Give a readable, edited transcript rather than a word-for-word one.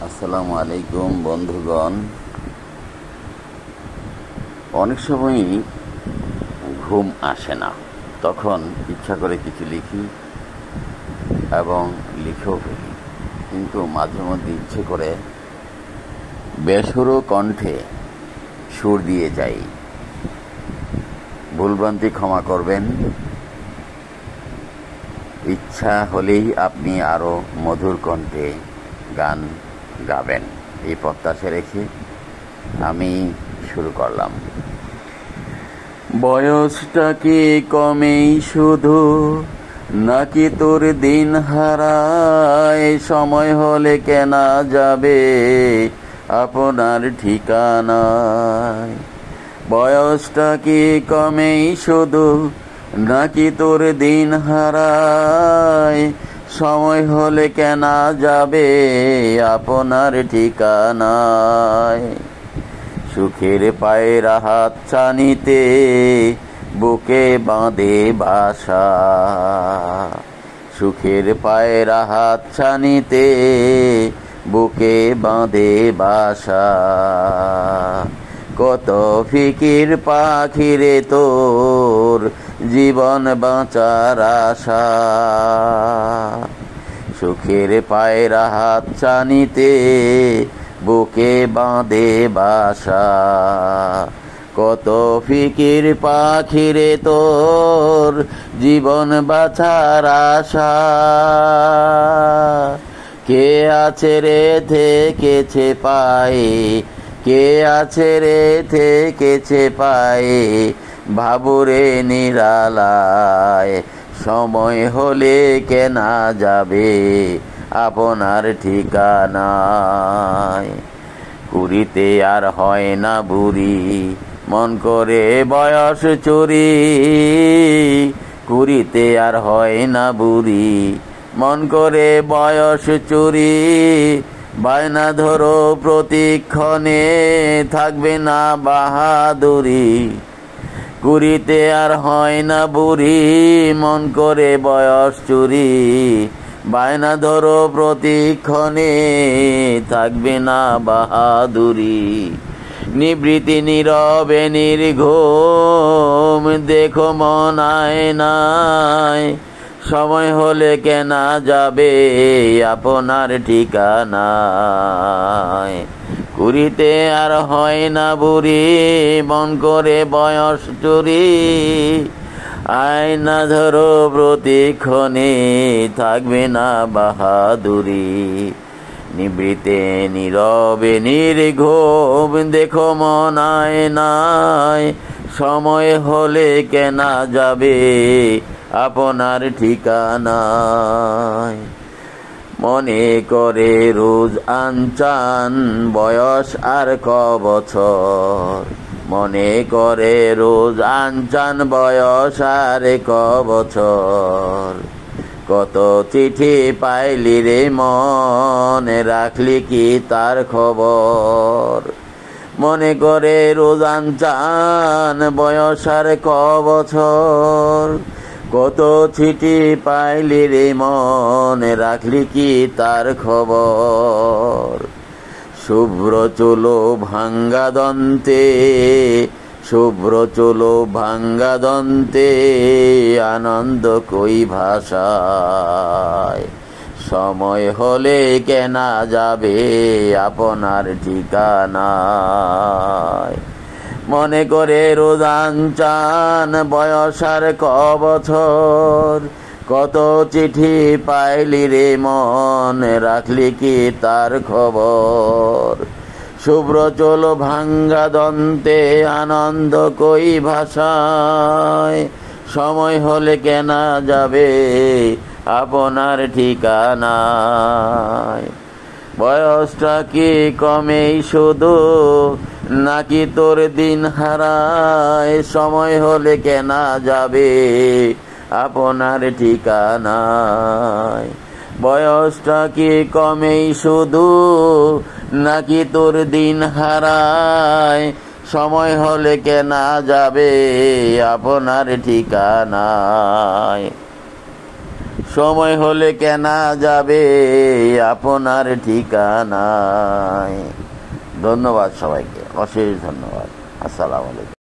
আসসালামু আলাইকুম বন্ধুগণ। অনেক সময়ই ঘুম আসে না, তখন ইচ্ছা করে কিছু লিখি এবং লিখেও ফেলি, কিন্তু মাঝে মধ্যে ইচ্ছে করে বেসুরো কণ্ঠে সুর দিয়ে যাই। ভুলভ্রান্তি ক্ষমা করবেন। ইচ্ছা হলেই আপনি আরো মধুর কণ্ঠে গান গাবেন, এই প্রত্যাশা রেখে আমি শুরু করলাম। বয়সটা কি কমেই শুধু, নাকি তোর দিন হারায়? সময় হলে কেনা যাবে আপনার ঠিকানায়। বয়সটা কি কমেই শুধু, নাকি তোর দিন হারায়? সময় হলে কেনা যাবে আপনার ঠিকানায়। সুখের পায়ের হাত ছানিতে বুকে বাঁধে বাসা, সুখের পায়ের হাত ছানিতে বুকে বাঁধে বাসা। কত ফিকির পাখিরে তোর জীবন বাঁচার আশা। সুখের পায়ের হাত ছানিতে বুকে বাঁধে বাসা। কত ফিকির পাখিরে তোর জীবন বাঁচার আশা। কে আছে রে থেকেছে পায়ে, কে আছে রে থেকেছে পায়ে, ভাবুরে নিরালায়। সময় হলে কেনা যাবে আপনার ঠিকানায়। কুড়িতে আর হয় না বুড়ি, মন করে বয়স চুরি। কুড়িতে আর হয় না বুড়ি, মন করে বয়স চুরি। বায়না ধরো প্রতিক্ষণে, থাকবে না বাহাদুরি। কুড়িতে আর হয় না বুড়ি, মন করে বয়স চুরি। বায়না ধরো প্রতিক্ষণে, থাকবে না বাহাদুরি। নিবৃত্তি নীরবে নির্ঘুম, দেখো মন আয়নায়। সময় হলে কেনা যাবে আপনার ঠিকানায়। কুড়িতে আর হয় না বুড়ি, মন করে বয়স চুরি। আয়না ধরো প্রতিক্ষণে, থাকবে না বাহাদুরি। নিবৃতে নীরবে নির্ঘুম, দেখো মন আয়নায়। সময় হলে কেনা যাবে আপনার ঠিকানায়। মনে করে রোজ আনচান, বয়স আর ক বছর। মনে করে রোজ আনচান, বয়স আর ক বছর। কত চিঠি পাইলি রে মন, রাখলি কি তার খবর? মনে করে রোজ আনচান, বয়স আর ক বছর। কত চিঠি পাইলি রে মন, রাখলি কি তার খবর? শুভ্র চুলো ভাঙ্গা দন্তে, শুভ্র চুলো ভাঙ্গা দন্তে, আনন্দ কই ভাষায়। সময় হলে কেনা যাবে আপনার ঠিকানায়। মনে করে রোজ আনচান, বয়স আর ক বছর। কত চিঠি পাইলি রে মন, রাখলি কি তার খবর? শুভ্র চোল ভাঙ্গা দন্তে, আনন্দ কই ভাষায়। সময় হলে কেনা যাবে আপনার ঠিকানায়। বয়সটা কি কমেই শুধু, নাকি তোর দিন হারায়? সময় হলে কেনা যাবে আপনার ঠিকানায়। বয়সটা কি কমেই শুধু, নাকি তোর দিন হারায়? সময় হলে কেনা যাবে আপনার ঠিকানায়। সময় হলে কেনা যাবে আপনার ঠিকানায়। ধন্যবাদ সবাইকে, অশেষ ধন্যবাদ। আসসালামু আলাইকুম।